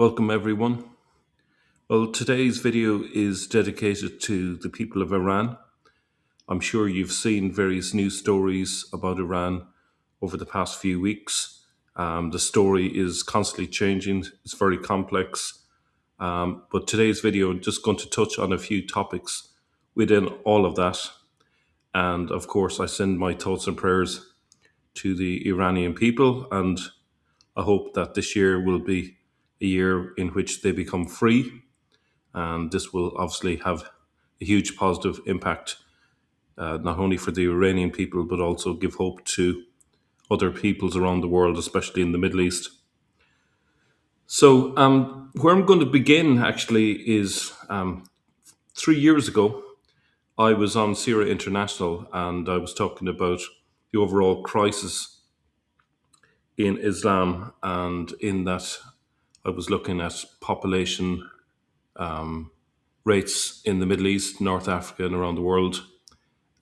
Welcome everyone. Well, today's video is dedicated to the people of Iran. I'm sure you've seen various news stories about Iran over the past few weeks. The story is constantly changing, it's very complex. But today's video, I'm just going to touch on a few topics within all of that. And of course, I send my thoughts and prayers to the Iranian people, and I hope that this year will be a year in which they become free, and this will obviously have a huge positive impact, not only for the Iranian people, but also give hope to other peoples around the world, especially in the Middle East. So, where I'm going to begin actually is 3 years ago, I was on Syria International and I was talking about the overall crisis in Islam, and in that, I was looking at population rates in the Middle East, North Africa, and around the world,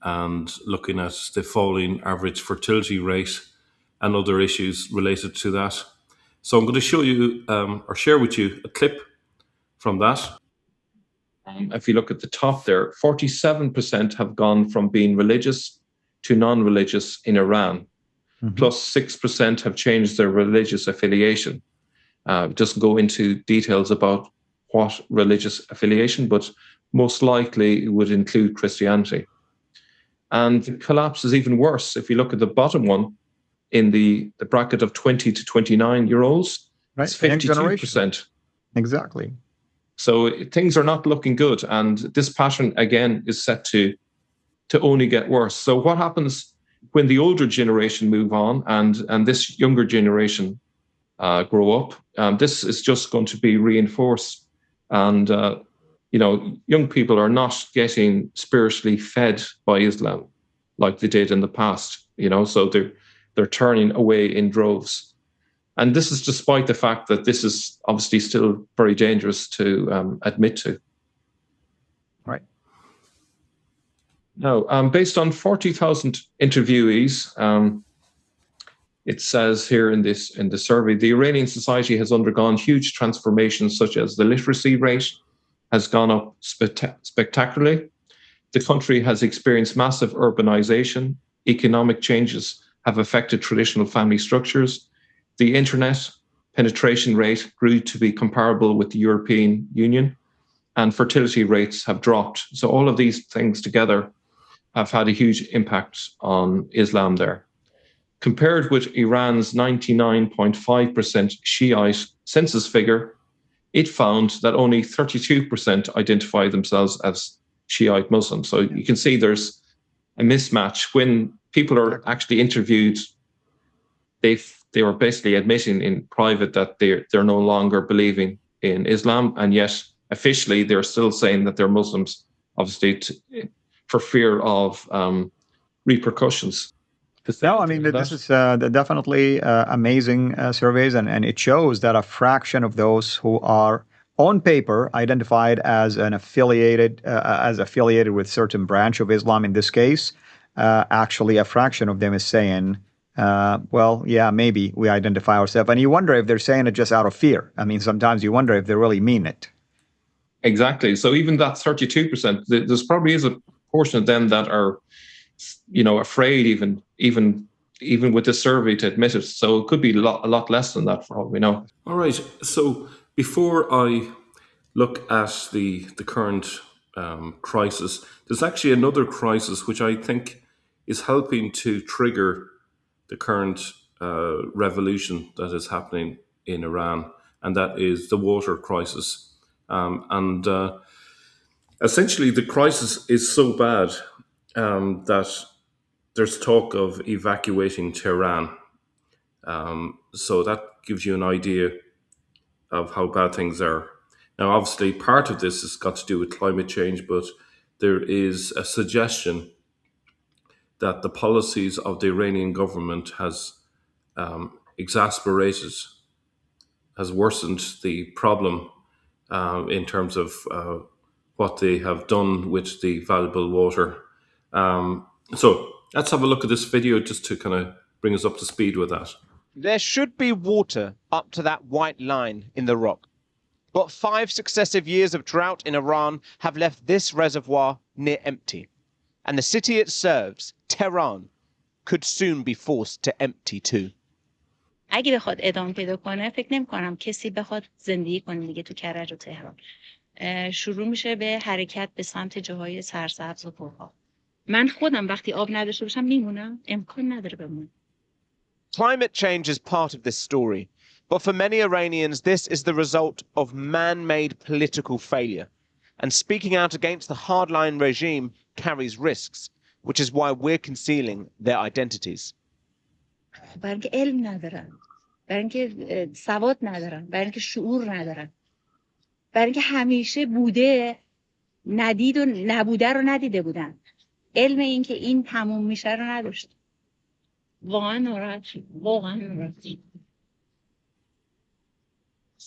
and looking at the falling average fertility rate and other issues related to that. So I'm going to show you or share with you a clip from that. If you look at the top there, 47% have gone from being religious to non-religious in Iran. Plus 6% have changed their religious affiliation. Doesn't go into details about what religious affiliation, but most likely it would include Christianity. And the collapse is even worse. If you look at the bottom one, in the bracket of 20 to 29-year-olds, right, it's 52%. Exactly. So things are not looking good. And this pattern, again, is set to only get worse. So what happens when the older generation move on and this younger generation grow up? This is just going to be reinforced. And, young people are not getting spiritually fed by Islam like they did in the past, so they're turning away in droves. And this is despite the fact that this is obviously still very dangerous to admit to. Right. Now, based on 40,000 interviewees, it says here in the survey, the Iranian society has undergone huge transformations, such as the literacy rate has gone up spectacularly. The country has experienced massive urbanization. Economic changes have affected traditional family structures. The internet penetration rate grew to be comparable with the European Union, and fertility rates have dropped. So all of these things together have had a huge impact on Islam there. Compared with Iran's 99.5% Shiite census figure, it found that only 32% identify themselves as Shiite Muslims. So you can see there's a mismatch. When people are actually interviewed, they were basically admitting in private that they're no longer believing in Islam, and yet officially they're still saying that they're Muslims, obviously for fear of repercussions. No, I mean, this is definitely amazing surveys, and it shows that a fraction of those who are on paper identified as affiliated with certain branch of Islam in this case, actually a fraction of them is saying, well, yeah, maybe we identify ourselves. And you wonder if they're saying it just out of fear. I mean, sometimes you wonder if they really mean it. Exactly. So even that 32%, there's probably is a portion of them that are, afraid even with this survey to admit it. So it could be a lot less than that for all we know. All right. So before I look at the current crisis, there's actually another crisis which I think is helping to trigger the current revolution that is happening in Iran, and that is the water crisis. Essentially, the crisis is so bad that there's talk of evacuating Tehran. So that gives you an idea of how bad things are. Now, obviously, part of this has got to do with climate change, but there is a suggestion that the policies of the Iranian government has worsened the problem in terms of what they have done with the valuable water. So let's have a look at this video just to kind of bring us up to speed with that. There should be water up to that white line in the rock. But 5 successive years of drought in Iran have left this reservoir near empty. And the city it serves, Tehran, could soon be forced to empty too. اگه بخواد ادامه پیدا کنه فکر نمی‌کنم کسی بخواد زندگی کنه دیگه تو کرج و تهران. شروع میشه به حرکت به سمت جاهای سرسبز و پرآب. من خودم وقتی آب نداشته باشم میمونم، امکان نداره بمونم. Climate change is part of this story, but for many Iranians this is the result of man-made political failure, and speaking out against the hardline regime carries risks, which is why we're concealing their identities. برای اینکه علم ندارن، برای اینکه سواد ندارن، برای اینکه شعور ندارن، برای اینکه همیشه بوده ندید و نبوده رو ندیده بودن، علم این که این تموم میشه رو نداشت. واقعا ناراحت شد، واقعا ناراحت.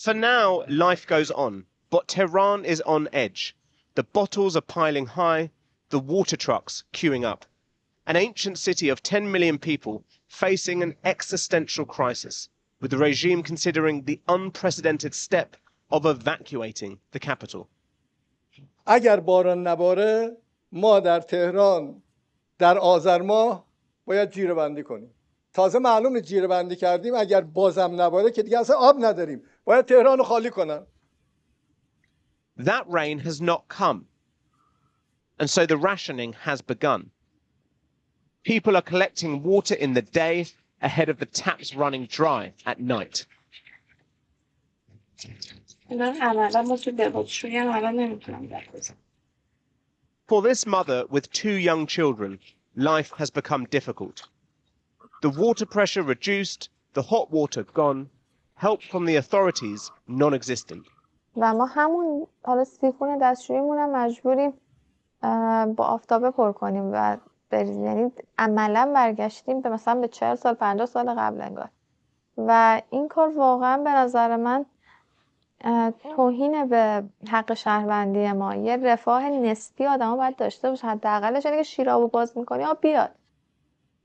For now, life goes on, but Tehran is on edge. The bottles are piling high, the water trucks queuing up. An ancient city of 10 million people facing an existential crisis, with the regime considering the unprecedented step of evacuating the capital. اگر باران نباره ما در تهران در آذر ماه باید جیره بندی کنیم. تازه معلومه جیره بندی کردیم اگر بازم نباره که دیگه اصلا آب نداریم. باید تهران رو خالی کنن. That rain has not come, and so the rationing has begun. People are collecting water in the day ahead of the taps running dry at night. For this mother with 2 young children, life has become difficult. The water pressure reduced, the hot water gone, help from the authorities non-existent. و ما همون حالا سیفون دستشوییمون هم مجبوریم با آفتابه پر کنیم و یعنی عملا برگشتیم به مثلا به 40 سال 50 سال قبل انگار. و این کار واقعا به نظر من توهین به حق شهروندی ما. یه رفاه نسبی آدما باید داشته باشه، حداقلش اینه که شیرابو باز می‌کنی آب بیاد.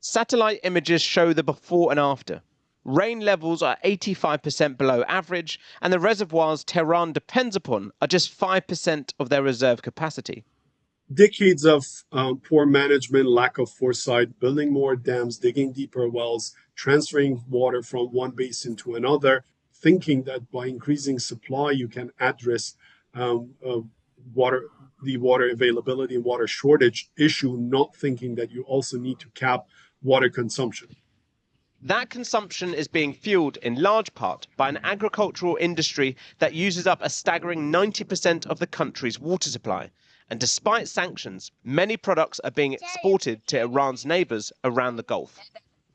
Satellite images show the before and after. Rain levels are 85% below average, and the reservoirs Tehran depends upon are just 5% of their reserve capacity. Decades of poor management, lack of foresight, building more dams, digging deeper wells, transferring water from one basin to another, thinking that by increasing supply you can address the water availability and water shortage issue, not thinking that you also need to cap water consumption. That consumption is being fueled in large part by an agricultural industry that uses up a staggering 90% of the country's water supply. And despite sanctions, many products are being exported to Iran's neighbors around the Gulf.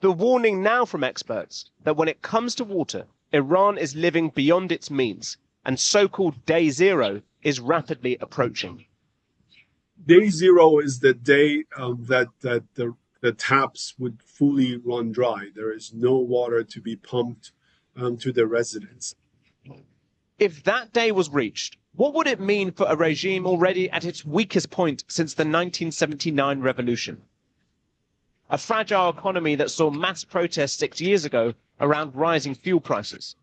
The warning now from experts that when it comes to water, Iran is living beyond its means, and so-called day zero is rapidly approaching. Day zero is the day that the taps would fully run dry. There is no water to be pumped to the residents. If that day was reached, what would it mean for a regime already at its weakest point since the 1979 revolution? A fragile economy that saw mass protests 6 years ago around rising fuel prices.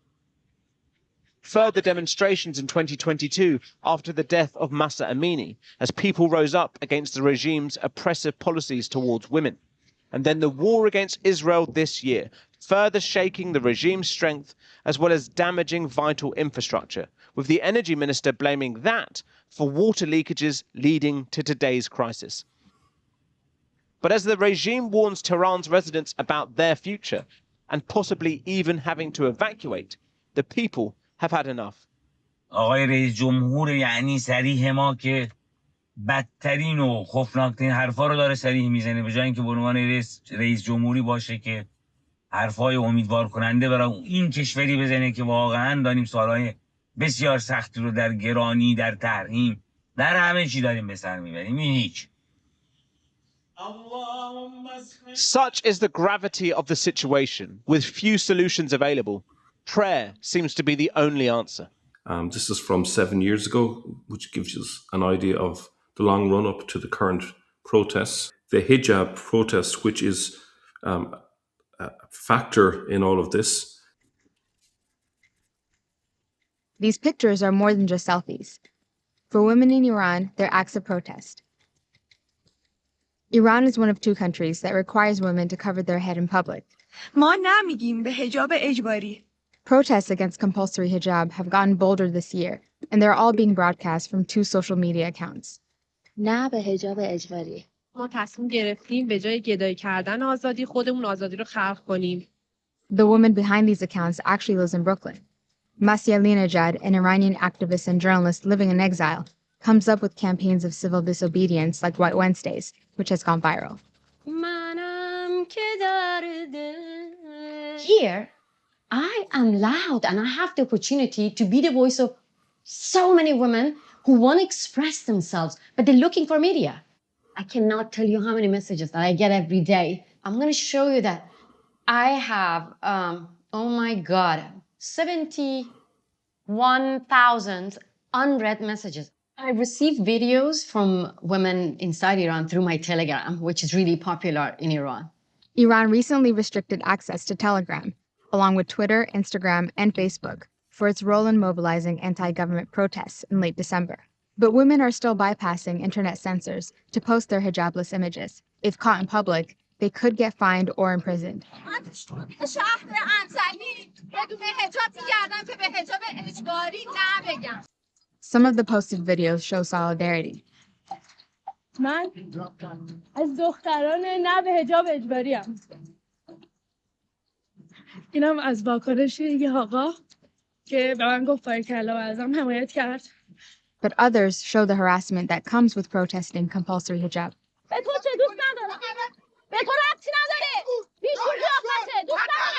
Further demonstrations in 2022 after the death of Mahsa Amini as people rose up against the regime's oppressive policies towards women. And then the war against Israel this year, further shaking the regime's strength as well as damaging vital infrastructure, with the energy minister blaming that for water leakages leading to today's crisis. But as the regime warns Tehran's residents about their future, and possibly even having to evacuate, the people have had enough. آقای رئیس جمهور یعنی صریح ما که بدترین و خوفناکترین حرفا رو داره صریح میزنه، به جای اینکه به عنوان رئیس جمهوری باشه که حرفای امیدوار کننده برای این کشوری بزنه که واقعا داریم سالهای بسیار سختی رو در گرانی، در تحریم، در همه چی داریم به سر میبریم. این هیچ. Such is the gravity of the situation, with few solutions available. Prayer seems to be the only answer. This is from 7 years ago, which gives us an idea of the long run-up to the current protests. The hijab protest, which is a factor in all of this. these pictures are more than just selfies. For women in Iran, they're acts of protest. Iran is one of 2 countries that requires women to cover their head in public. ما نمیگیم به حجاب اجباری. Protests against compulsory hijab have gotten bolder this year, and they're all being broadcast from 2 social media accounts. نه به حجاب اجباری. ما تصمیم گرفتیم به جای گدایی کردن آزادی خودمون آزادی رو خلق کنیم. The woman behind these accounts actually lives in Brooklyn. Masya Linejad, an Iranian activist and journalist living in exile, comes up with campaigns of civil disobedience like White Wednesdays, which has gone viral. Here, I am loud and I have the opportunity to be the voice of so many women who want to express themselves, but they're looking for media. I cannot tell you how many messages that I get every day. I'm going to show you that I have, oh my God, 71,000 unread messages. I receive videos from women inside Iran through my Telegram, which is really popular in Iran. Iran recently restricted access to Telegram, along with Twitter, Instagram, and Facebook, for its role in mobilizing anti-government protests in late December. But women are still bypassing internet censors to post their hijabless images. If caught in public, they could get fined or imprisoned. Some of the posted videos show solidarity. من از دختران نه به حجاب اجباری ام. اینم از واکنش یه آقا که به من گفت باریکلا و ازم حمایت کرد. But others show the harassment that comes with protesting compulsory hijab. به تو چه دوست ندارم. به تو ربطی نداره. بیشون قیافته. دوست ندارم.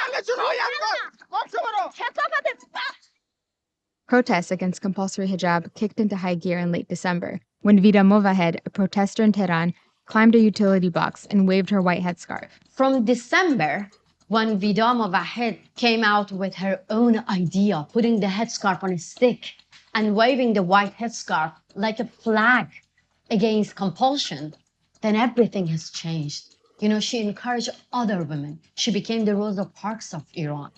Protests against compulsory hijab kicked into high gear in late December, when Vida Movahed, a protester in Tehran, climbed a utility box and waved her white headscarf. From December, when Vida Movahed came out with her own idea, putting the headscarf on a stick and waving the white headscarf like a flag against compulsion, then everything has changed. You know, she encouraged other women. She became the Rosa Parks of Iran.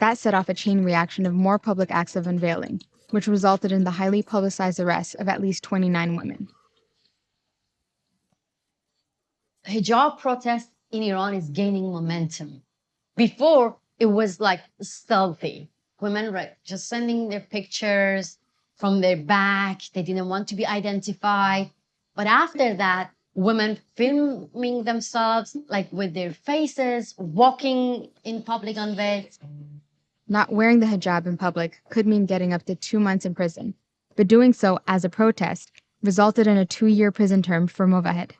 That set off a chain reaction of more public acts of unveiling, which resulted in the highly publicized arrest of at least 29 women. Hijab protest in Iran is gaining momentum. Before, it was like stealthy. Women were just sending their pictures from their back. They didn't want to be identified. But after that, women filming themselves, like with their faces, walking in public unveiled. Not wearing the hijab in public could mean getting up to 2 months in prison, but doing so as a protest resulted in a 2-year prison term for Movahed.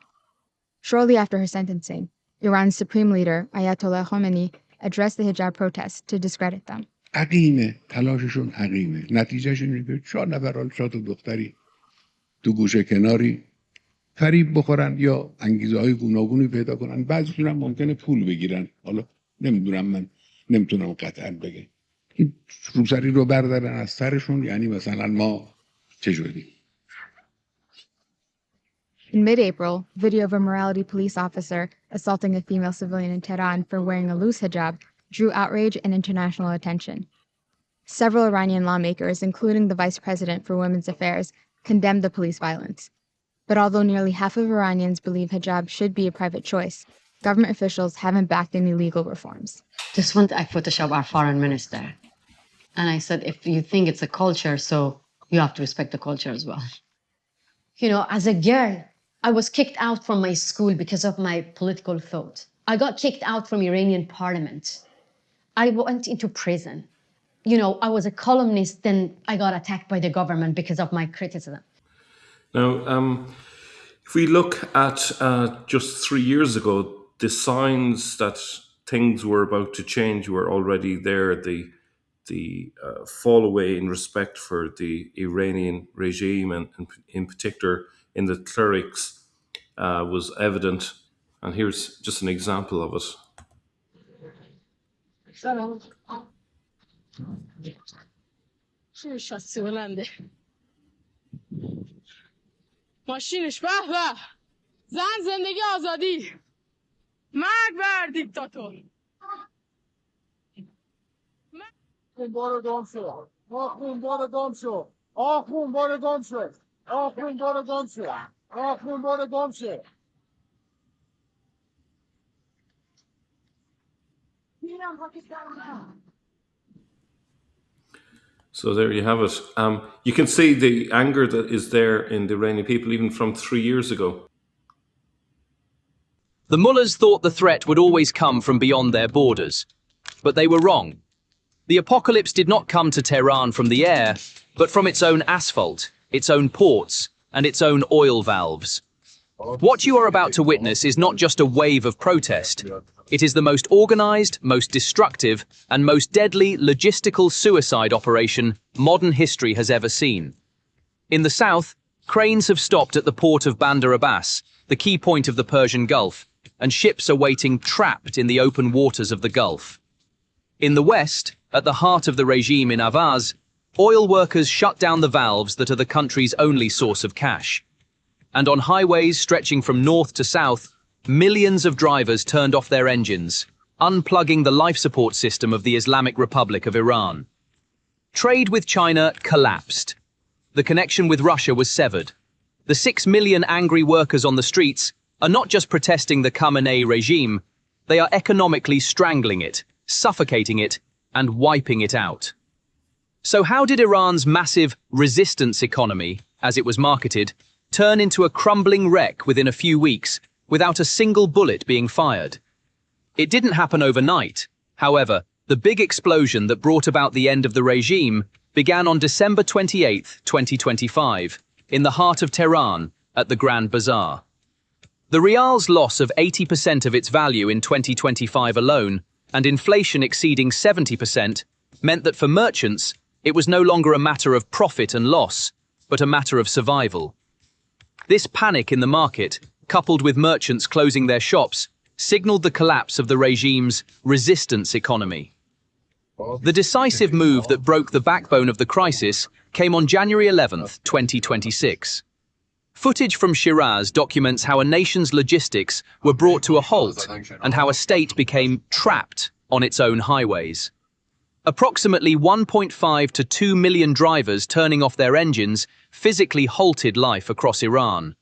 Shortly after her sentencing, Iran's supreme leader, Ayatollah Khomeini, addressed the hijab protests to discredit them. عقیمه تلاششون عقیمه نتیجهش اینه که 4 نفر شاد دختری تو گوشه کناری فریب بخورن یا انگیزه های گوناگونی پیدا کنن بعضیشون هم ممکنه پول بگیرن حالا نمیدونم من نمیتونم قطعا بگم این روسری رو بردارن از سرشون یعنی مثلا ما چجوری In mid-April, video of a morality police officer assaulting a female civilian in Tehran for wearing a loose hijab drew outrage and international attention. Several Iranian lawmakers, including the vice president for women's affairs, condemned the police violence. But although nearly half of Iranians believe hijab should be a private choice, government officials haven't backed any legal reforms. This one, I Photoshop our foreign minister. And I said, if you think it's a culture, so you have to respect the culture as well. You know, as a girl, I was kicked out from my school because of my political thought. I got kicked out from Iranian parliament. I went into prison. You know, I was a columnist, then I got attacked by the government because of my criticism. Now, if we look at just 3 years ago, the signs that things were about to change were already there. The fall away in respect for the Iranian regime and in particular in the clerics was evident. And here's just an example of it. ماشینش به به زن زندگی آزادی مرگ بر دیکتاتور آخون برو گم شو آخون برو گم شو آخون برو گم شو آخون برو گم شو آخون برو گم شو So there you have it. You can see the anger that is there in the Iranian people, even from 3 years ago. The mullahs thought the threat would always come from beyond their borders, but they were wrong. The apocalypse did not come to Tehran from the air, but from its own asphalt, its own ports, and its own oil valves. What you are about to witness is not just a wave of protest. It is the most organized, most destructive, and most deadly logistical suicide operation modern history has ever seen. In the south, cranes have stopped at the port of Bandar Abbas, the key point of the Persian Gulf, and ships are waiting trapped in the open waters of the Gulf. In the west, at the heart of the regime in Avaz, oil workers shut down the valves that are the country's only source of cash. And on highways stretching from north to south, millions of drivers turned off their engines, unplugging the life support system of the Islamic Republic of Iran. Trade with China collapsed. The connection with Russia was severed. The 6 million angry workers on the streets are not just protesting the Khamenei regime, they are economically strangling it, suffocating it, and wiping it out. So how did Iran's massive resistance economy, as it was marketed, turn into a crumbling wreck within a few weeks without a single bullet being fired? It didn't happen overnight. However, the big explosion that brought about the end of the regime began on December 28, 2025, in the heart of Tehran, at the Grand Bazaar. The rial's loss of 80% of its value in 2025 alone, and inflation exceeding 70%, meant that for merchants, it was no longer a matter of profit and loss, but a matter of survival. This panic in the market, coupled with merchants closing their shops, signaled the collapse of the regime's resistance economy. The decisive move that broke the backbone of the crisis came on January 11, 2026. Footage from Shiraz documents how a nation's logistics were brought to a halt and how a state became trapped on its own highways. Approximately 1.5 to 2 million drivers turning off their engines physically halted life across Iran.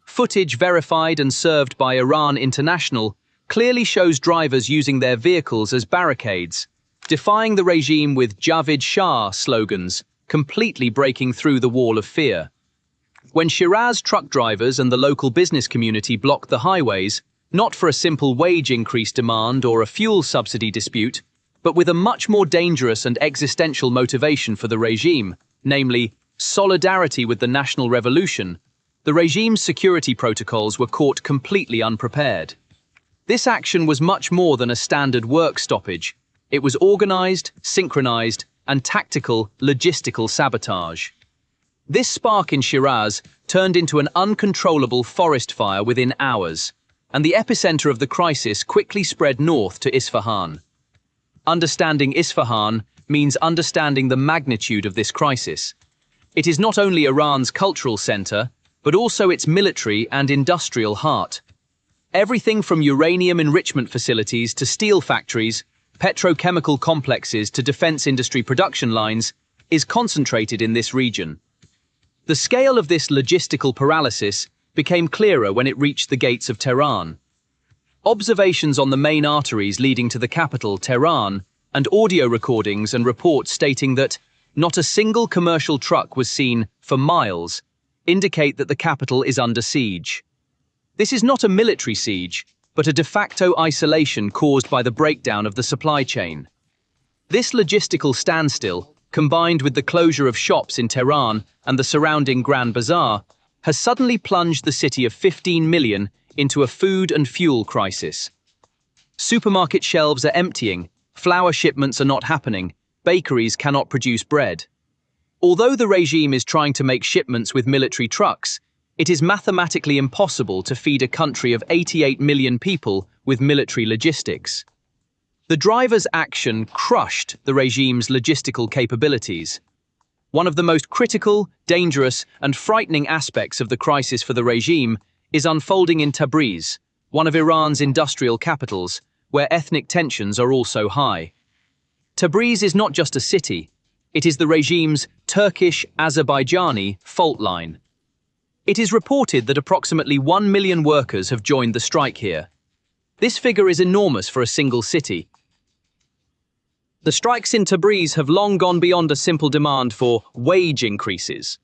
Footage verified and served by Iran International clearly shows drivers using their vehicles as barricades, defying the regime with Javid Shah slogans, completely breaking through the wall of fear. When Shiraz truck drivers and the local business community blocked the highways, not for a simple wage increase demand or a fuel subsidy dispute, but with a much more dangerous and existential motivation for the regime, namely solidarity with the national revolution, the regime's security protocols were caught completely unprepared. This action was much more than a standard work stoppage. It was organized, synchronized, and tactical logistical sabotage. This spark in Shiraz turned into an uncontrollable forest fire within hours, and the epicenter of the crisis quickly spread north to Isfahan. Understanding Isfahan means understanding the magnitude of this crisis. It is not only Iran's cultural center, but also its military and industrial heart. Everything from uranium enrichment facilities to steel factories, petrochemical complexes to defense industry production lines, is concentrated in this region. The scale of this logistical paralysis became clearer when it reached the gates of Tehran. Observations on the main arteries leading to the capital, Tehran, and audio recordings and reports stating that not a single commercial truck was seen for miles indicate that the capital is under siege. This is not a military siege, but a de facto isolation caused by the breakdown of the supply chain. This logistical standstill, combined with the closure of shops in Tehran and the surrounding Grand Bazaar, has suddenly plunged the city of 15 million into a food and fuel crisis. Supermarket shelves are emptying, flour shipments are not happening, bakeries cannot produce bread. Although the regime is trying to make shipments with military trucks, it is mathematically impossible to feed a country of 88 million people with military logistics. The drivers' action crushed the regime's logistical capabilities. One of the most critical, dangerous, and frightening aspects of the crisis for the regime is unfolding in Tabriz, one of Iran's industrial capitals, where ethnic tensions are also high. Tabriz is not just a city, it is the regime's Turkish-Azerbaijani fault line. It is reported that approximately 1 million workers have joined the strike here. This figure is enormous for a single city. The strikes in Tabriz have long gone beyond a simple demand for wage increases.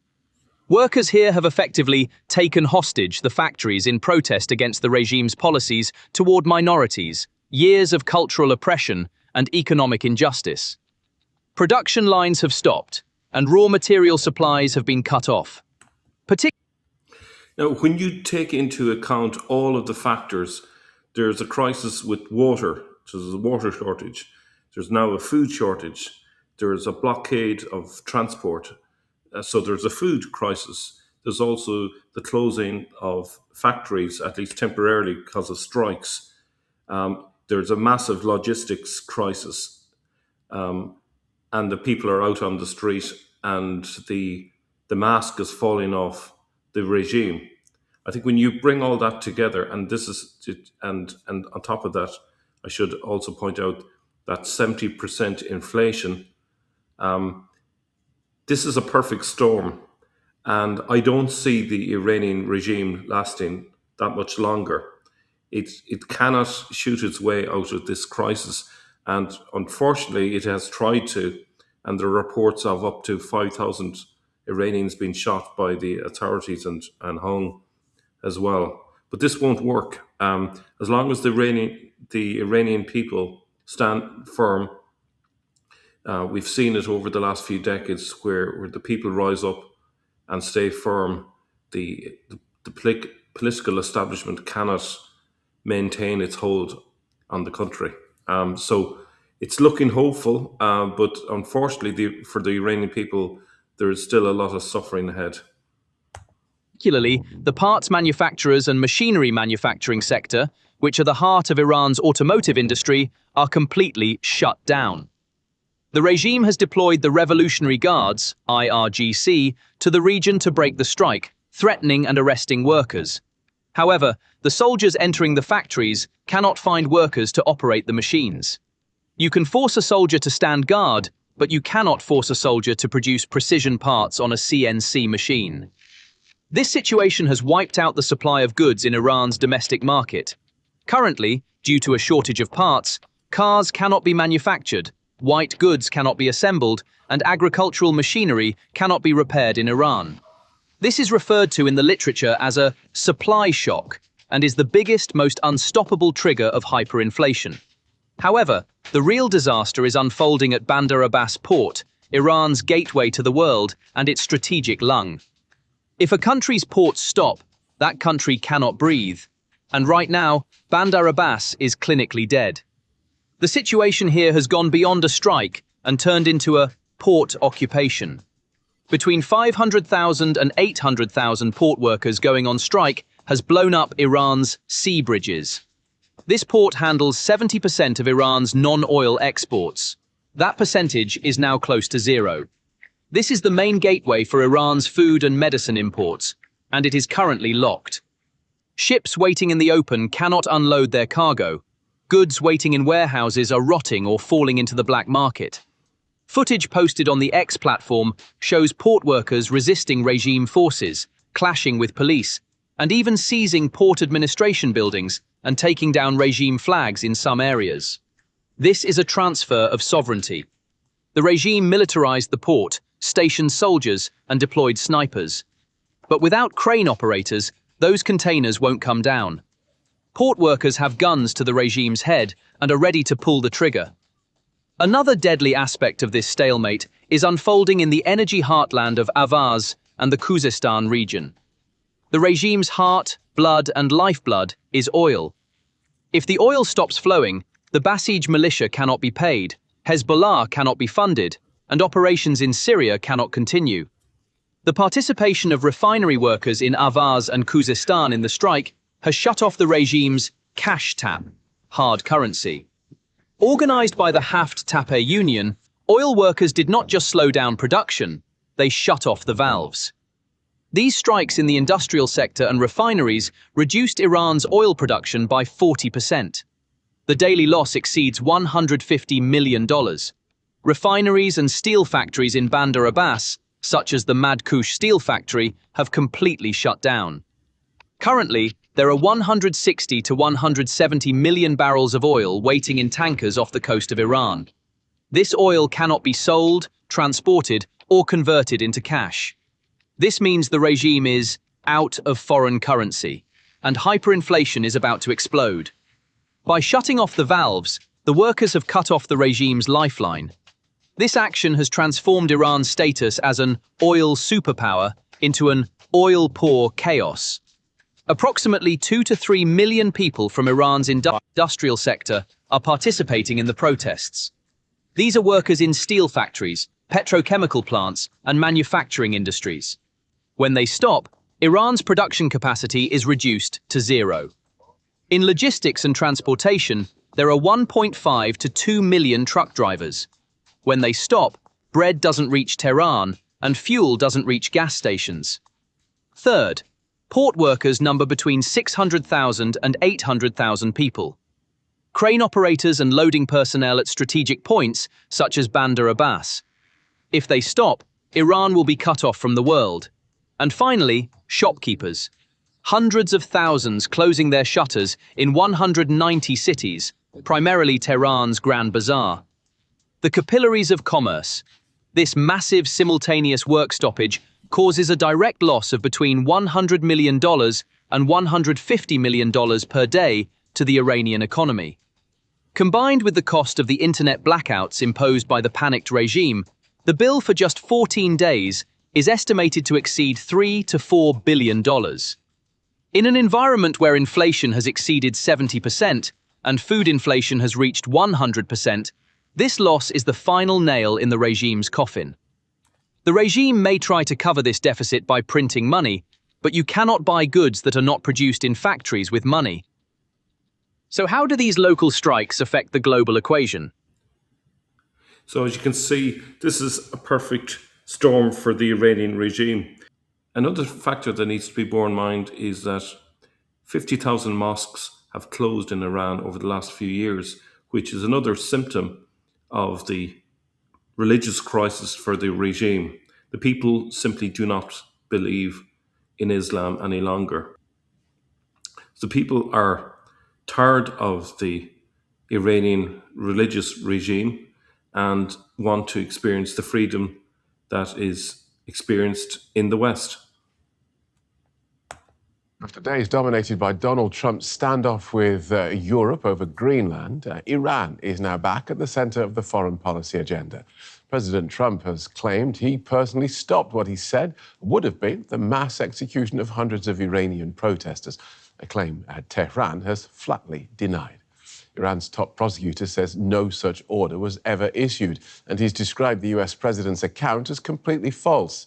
Workers here have effectively taken hostage the factories in protest against the regime's policies toward minorities, years of cultural oppression, and economic injustice. Production lines have stopped, and raw material supplies have been cut off. Now, when you take into account all of the factors, there's a crisis with water, there's a water shortage, there's now a food shortage, there's a blockade of transport, so there's a food crisis. There's also the closing of factories, at least temporarily because of strikes. There's a massive logistics crisis, and the people are out on the street, and the mask is falling off the regime. I think when you bring all that together, and this is it, and on top of that, I should also point out that 70% inflation. This is a perfect storm, and I don't see the Iranian regime lasting that much longer. It cannot shoot its way out of this crisis, and unfortunately, it has tried to. And there are reports of up to 5,000 Iranians being shot by the authorities and hung as well. But this won't work. As long as the Iranian people stand firm, we've seen it over the last few decades where the people rise up and stay firm. The political establishment cannot maintain its hold on the country. So it's looking hopeful, but unfortunately for the Iranian people, there is still a lot of suffering ahead. Particularly, the parts manufacturers and machinery manufacturing sector, which are the heart of Iran's automotive industry, are completely shut down. The regime has deployed the Revolutionary Guards, IRGC, to the region to break the strike, threatening and arresting workers. However, the soldiers entering the factories cannot find workers to operate the machines. You can force a soldier to stand guard, but you cannot force a soldier to produce precision parts on a CNC machine. This situation has wiped out the supply of goods in Iran's domestic market. Currently, due to a shortage of parts, cars cannot be manufactured, white goods cannot be assembled, and agricultural machinery cannot be repaired in Iran. This is referred to in the literature as a supply shock and is the biggest, most unstoppable trigger of hyperinflation. However, the real disaster is unfolding at Bandar Abbas port, Iran's gateway to the world and its strategic lung. If a country's ports stop, that country cannot breathe. And right now, Bandar Abbas is clinically dead. The situation here has gone beyond a strike and turned into a port occupation. Between 500,000 and 800,000 port workers going on strike has blown up Iran's sea bridges. This port handles 70% of Iran's non-oil exports. That percentage is now close to zero. This is the main gateway for Iran's food and medicine imports, and it is currently locked. Ships waiting in the open cannot unload their cargo. Goods waiting in warehouses are rotting or falling into the black market. Footage posted on the X platform shows port workers resisting regime forces, clashing with police, and even seizing port administration buildings and taking down regime flags in some areas. This is a transfer of sovereignty. The regime militarized the port, stationed soldiers, and deployed snipers. But without crane operators, those containers won't come down. Port workers have guns to the regime's head and are ready to pull the trigger. Another deadly aspect of this stalemate is unfolding in the energy heartland of Avaz and the Khuzestan region. The regime's heart, blood, and lifeblood is oil. If the oil stops flowing, the Basij militia cannot be paid, Hezbollah cannot be funded, and operations in Syria cannot continue. The participation of refinery workers in Avaz and Khuzestan in the strike has shut off the regime's cash tap, hard currency. Organized by the Haft-Tape Union, oil workers did not just slow down production, they shut off the valves. These strikes in the industrial sector and refineries reduced Iran's oil production by 40%. The daily loss exceeds $150 million. refineries and steel factories in Bandar Abbas, such as the Madkush steel factory, have completely shut down. Currently, there are 160 to 170 million barrels of oil waiting in tankers off the coast of Iran. This oil cannot be sold, transported, or converted into cash. This means the regime is out of foreign currency, and hyperinflation is about to explode. By shutting off the valves, the workers have cut off the regime's lifeline. This action has transformed Iran's status as an oil superpower into an oil-poor chaos. Approximately 2 to 3 million people from Iran's industrial sector are participating in the protests. These are workers in steel factories, petrochemical plants, and manufacturing industries. When they stop, Iran's production capacity is reduced to zero. In logistics and transportation, there are 1.5 to 2 million truck drivers. When they stop, bread doesn't reach Tehran, and fuel doesn't reach gas stations. Third, port workers number between 600,000 and 800,000 people. Crane operators and loading personnel at strategic points, such as Bandar Abbas. If they stop, Iran will be cut off from the world. And finally, shopkeepers. Hundreds of thousands closing their shutters in 190 cities, primarily Tehran's Grand Bazaar. The capillaries of commerce. This massive simultaneous work stoppage causes a direct loss of between $100 million and $150 million per day to the Iranian economy. Combined with the cost of the internet blackouts imposed by the panicked regime, the bill for just 14 days is estimated to exceed $3 to $4 billion. In an environment where inflation has exceeded 70% and food inflation has reached 100%, this loss is the final nail in the regime's coffin. The regime may try to cover this deficit by printing money, but you cannot buy goods that are not produced in factories with money. So how do these local strikes affect the global equation? So as you can see, this is a perfect storm for the Iranian regime. Another factor that needs to be borne in mind is that 50,000 mosques have closed in Iran over the last few years, which is another symptom of the religious crisis for the regime. The people simply do not believe in Islam any longer. The people are tired of the Iranian religious regime and want to experience the freedom that is experienced in the West. After days dominated by Donald Trump's standoff with Europe over Greenland, Iran is now back at the center of the foreign policy agenda. President Trump has claimed he personally stopped what he said would have been the mass execution of hundreds of Iranian protesters, a claim Tehran has flatly denied. Iran's top prosecutor says no such order was ever issued, and he's described the US president's account as completely false.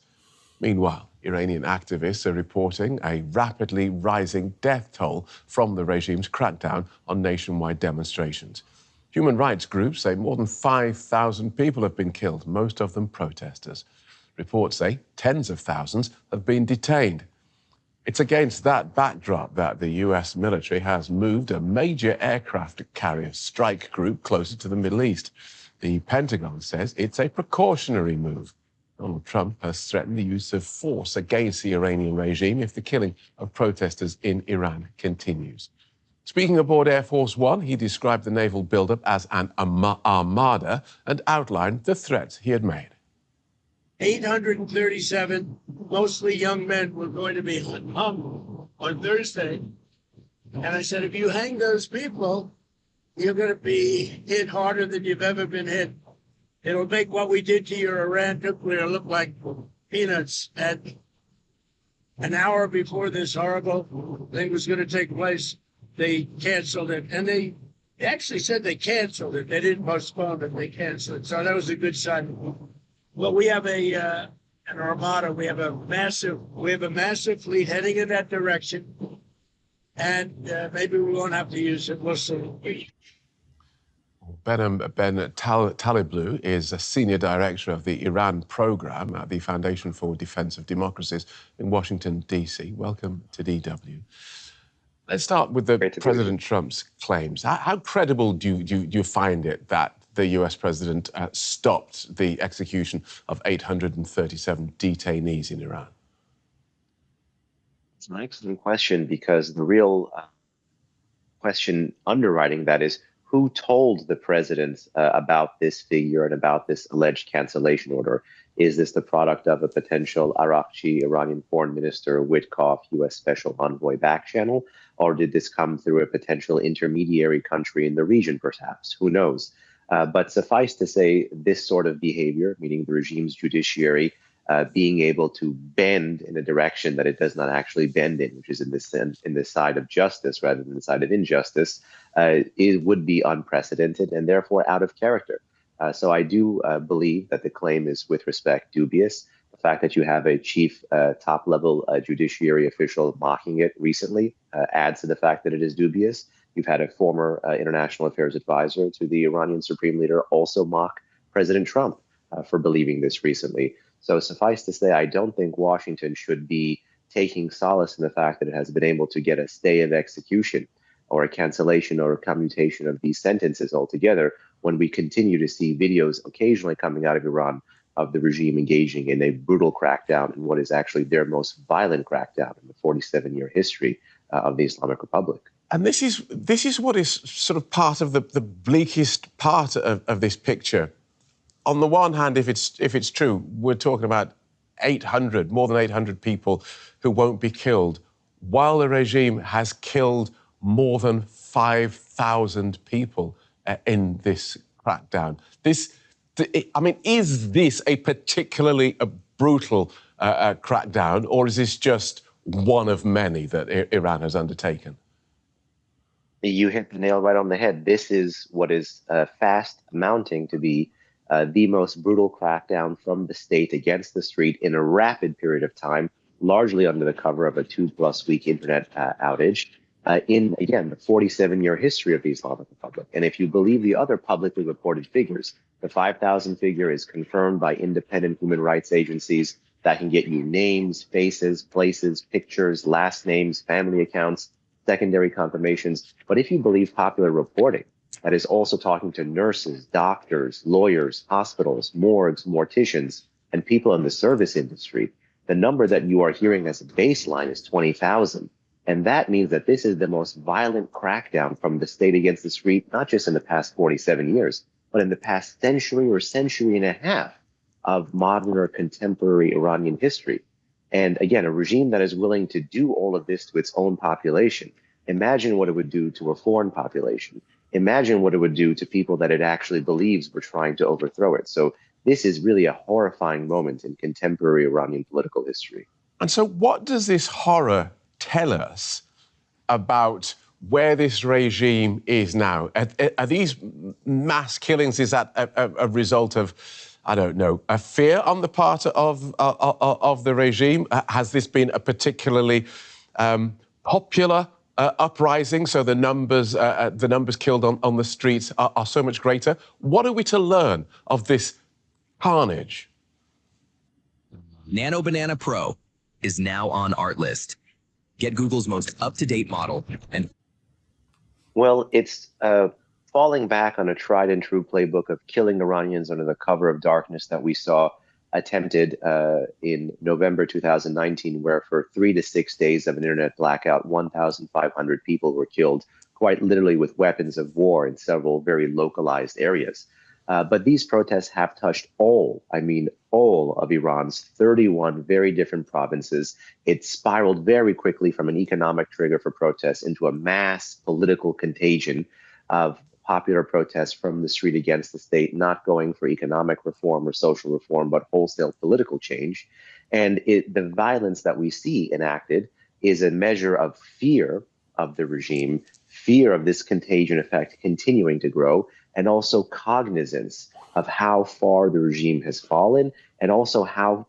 Meanwhile, Iranian activists are reporting a rapidly rising death toll from the regime's crackdown on nationwide demonstrations. Human rights groups say more than 5,000 people have been killed, most of them protesters. Reports say tens of thousands have been detained. It's against that backdrop that the US military has moved a major aircraft carrier strike group closer to the Middle East. The Pentagon says it's a precautionary move. Donald Trump has threatened the use of force against the Iranian regime if the killing of protesters in Iran continues. Speaking aboard Air Force One, he described the naval buildup as an armada and outlined the threats he had made. 837, mostly young men, were going to be hung on Thursday. And I said, if you hang those people, you're going to be hit harder than you've ever been hit. It'll make what we did to your Iran nuclear look like peanuts. And an hour before this horrible thing was going to take place, they canceled it. And they actually said they canceled it. They didn't postpone it. They canceled it. So that was a good sign. Well, we have an armada. We have a massive fleet heading in that direction. And maybe we won't have to use it. We'll see. Ben Taliblu is a senior director of the Iran program at the Foundation for Defense of Democracies in Washington, D.C. Welcome to DW. Let's start with President Trump's claims. How credible do you find it that the US president stopped the execution of 837 detainees in Iran? It's an excellent question, because the real question underwriting that is, who told the president about this figure and about this alleged cancellation order? Is this the product of a potential Arakchi, Iranian foreign minister, Witkoff, U.S. special envoy back channel? Or did this come through a potential intermediary country in the region, perhaps? Who knows? But suffice to say, this sort of behavior, meaning the regime's judiciary being able to bend in a direction that it does not actually bend in, which is in the side of justice rather than the side of injustice, it would be unprecedented and therefore out of character. So I do believe that the claim is, with respect, dubious. The fact that you have a chief top-level judiciary official mocking it recently adds to the fact that it is dubious. You've had a former international affairs advisor to the Iranian supreme leader also mock President Trump for believing this recently. So suffice to say, I don't think Washington should be taking solace in the fact that it has been able to get a stay of execution or a cancellation or a commutation of these sentences altogether, when we continue to see videos occasionally coming out of Iran of the regime engaging in a brutal crackdown in what is actually their most violent crackdown in the 47-year history of the Islamic Republic. And this is what is sort of part of the bleakest part of this picture. On the one hand, if it's true, we're talking about more than 800 people who won't be killed, while the regime has killed more than 5,000 people in this crackdown. Is this a particularly brutal crackdown, or is this just one of many that Iran has undertaken? You hit the nail right on the head. This is what is fast mounting to be the most brutal crackdown from the state against the street in a rapid period of time, largely under the cover of a 2+ week internet outage, in, again, the 47-year history of the Islamic Republic. And if you believe the other publicly reported figures, the 5,000 figure is confirmed by independent human rights agencies that can get you names, faces, places, pictures, last names, family accounts, secondary confirmations. But if you believe popular reporting, that is also talking to nurses, doctors, lawyers, hospitals, morgues, morticians, and people in the service industry, the number that you are hearing as a baseline is 20,000. And that means that this is the most violent crackdown from the state against the street, not just in the past 47 years, but in the past century or century and a half of modern or contemporary Iranian history. And again, a regime that is willing to do all of this to its own population. Imagine what it would do to a foreign population. Imagine what it would do to people that it actually believes were trying to overthrow it. So this is really a horrifying moment in contemporary Iranian political history. And so what does this horror tell us about where this regime is now? Are these mass killings, is that a result of, I don't know, a fear on the part of the regime? Has this been a particularly popular uprising, so the numbers killed on the streets are so much greater? What are we to learn of this carnage? Nano Banana Pro is now on Artlist. Get Google's most up-to-date model and... Well, it's falling back on a tried and true playbook of killing Iranians under the cover of darkness that we saw attempted in November 2019, where for 3 to 6 days of an internet blackout, 1,500 people were killed, quite literally with weapons of war in several very localized areas. But these protests have touched all of Iran's 31 very different provinces. It spiraled very quickly from an economic trigger for protests into a mass political contagion of popular protests from the street against the state, not going for economic reform or social reform, but wholesale political change. And the violence that we see enacted is a measure of fear of the regime, fear of this contagion effect continuing to grow, and also cognizance of how far the regime has fallen and also how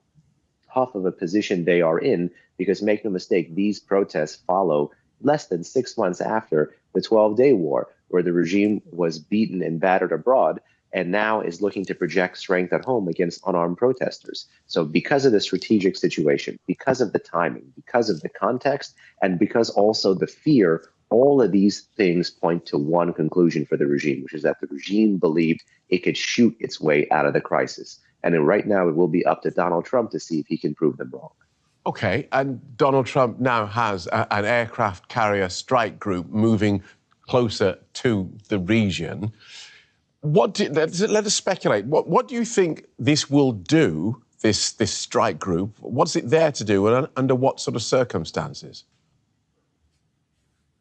tough of a position they are in, because make no mistake, these protests follow less than 6 months after the 12-day war, where the regime was beaten and battered abroad and now is looking to project strength at home against unarmed protesters. So because of the strategic situation, because of the timing, because of the context, and because also the fear All of these things point to one conclusion for the regime, which is that the regime believed it could shoot its way out of the crisis. And then right now, it will be up to Donald Trump to see if he can prove them wrong. Okay, and Donald Trump now has an aircraft carrier strike group moving closer to the region. Let us speculate. What do you think this will do, this strike group? What's it there to do, and under what sort of circumstances?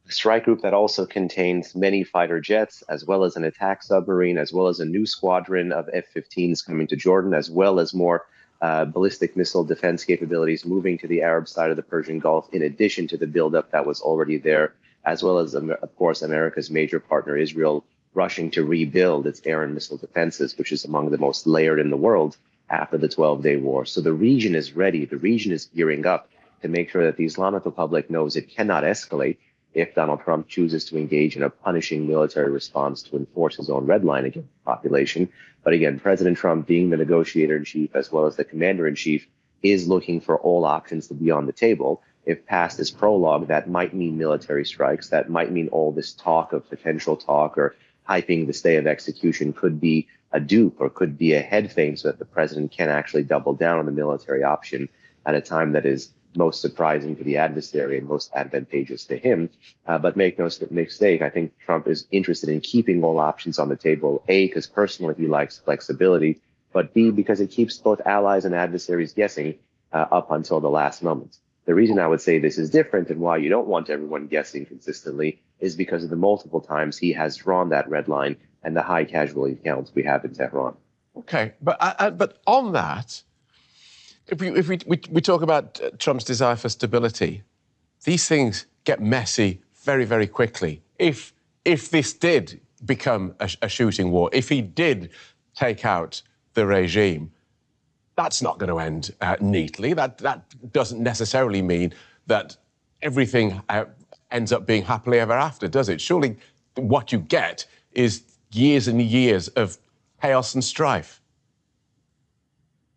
A strike group that also contains many fighter jets, as well as an attack submarine, as well as a new squadron of F-15s coming to Jordan, as well as more ballistic missile defense capabilities moving to the Arab side of the Persian Gulf, in addition to the buildup that was already there, as well as, of course, America's major partner, Israel, rushing to rebuild its air and missile defenses, which is among the most layered in the world after the 12-day war. So the region is ready. The region is gearing up to make sure that the Islamic Republic knows it cannot escalate if Donald Trump chooses to engage in a punishing military response to enforce his own red line against the population. But again, President Trump, being the negotiator-in-chief as well as the commander-in-chief, is looking for all options to be on the table. If past this prologue, that might mean military strikes, that might mean all this talk of potential talk or hyping the stay of execution could be a dupe or could be a head fake so that the president can actually double down on the military option at a time that is most surprising to the adversary and most advantageous to him. But make no mistake, I think Trump is interested in keeping all options on the table, A, because personally he likes flexibility, but B, because it keeps both allies and adversaries guessing up until the last moment. The reason I would say this is different and why you don't want everyone guessing consistently is because of the multiple times he has drawn that red line and the high casualty counts we have in Tehran. Okay, but on that, if we talk about Trump's desire for stability, these things get messy very, very quickly. If this did become a shooting war, if he did take out the regime, that's not going to end neatly. That doesn't necessarily mean that everything ends up being happily ever after, does it? Surely what you get is years and years of chaos and strife.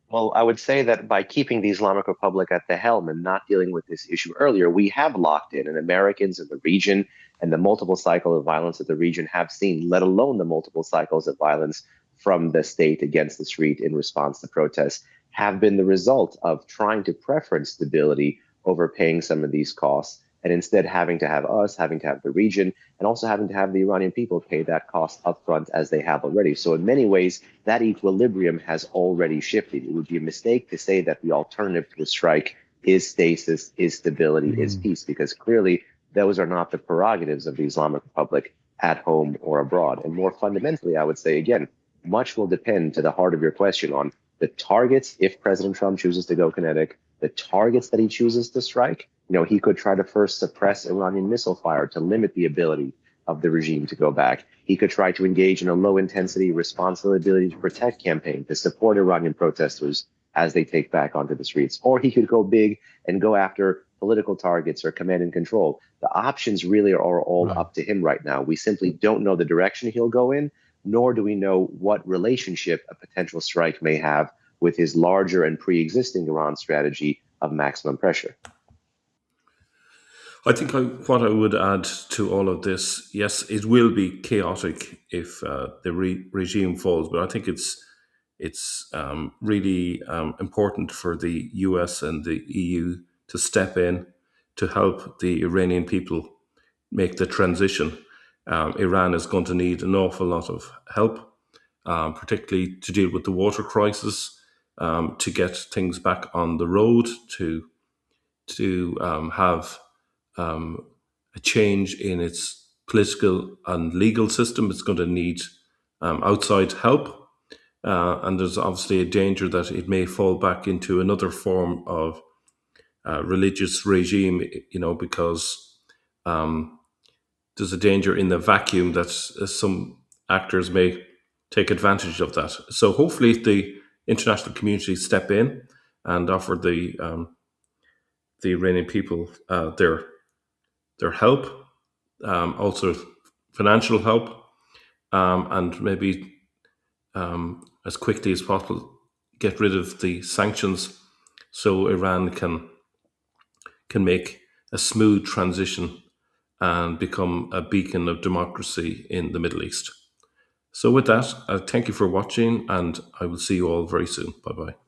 Well, I would say that by keeping the Islamic Republic at the helm and not dealing with this issue earlier, we have locked in, and Americans in the region and the multiple cycle of violence that the region have seen, let alone the multiple cycles of violence from the state against the street in response to protests, have been the result of trying to preference stability over paying some of these costs, and instead having to have the region, and also having to have the Iranian people pay that cost upfront as they have already. So in many ways, that equilibrium has already shifted. It would be a mistake to say that the alternative to a strike is stasis, is stability, is peace, because clearly those are not the prerogatives of the Islamic Republic at home or abroad. And more fundamentally, I would say, again, much will depend, to the heart of your question, on the targets, if President Trump chooses to go kinetic, the targets that he chooses to strike. You know, he could try to first suppress Iranian missile fire to limit the ability of the regime to go back. He could try to engage in a low-intensity responsibility to protect campaign to support Iranian protesters as they take back onto the streets. Or he could go big and go after political targets or command and control. The options really are all up to him right now. We simply don't know the direction he'll go in, nor do we know what relationship a potential strike may have with his larger and pre-existing Iran strategy of maximum pressure. I think what I would add to all of this, yes, it will be chaotic if the regime falls, but I think it's really important for the US and the EU to step in to help the Iranian people make the transition. Iran is going to need an awful lot of help, particularly to deal with the water crisis, to get things back on the road, to have a change in its political and legal system. It's going to need outside help. And there's obviously a danger that it may fall back into another form of religious regime, you know, because there's a danger in the vacuum that some actors may take advantage of that. So hopefully the international community step in and offer the Iranian people their help, also financial help, and maybe as quickly as possible get rid of the sanctions so Iran can make a smooth transition and become a beacon of democracy in the Middle East. So with that, thank you for watching, and I will see you all very soon. Bye-bye.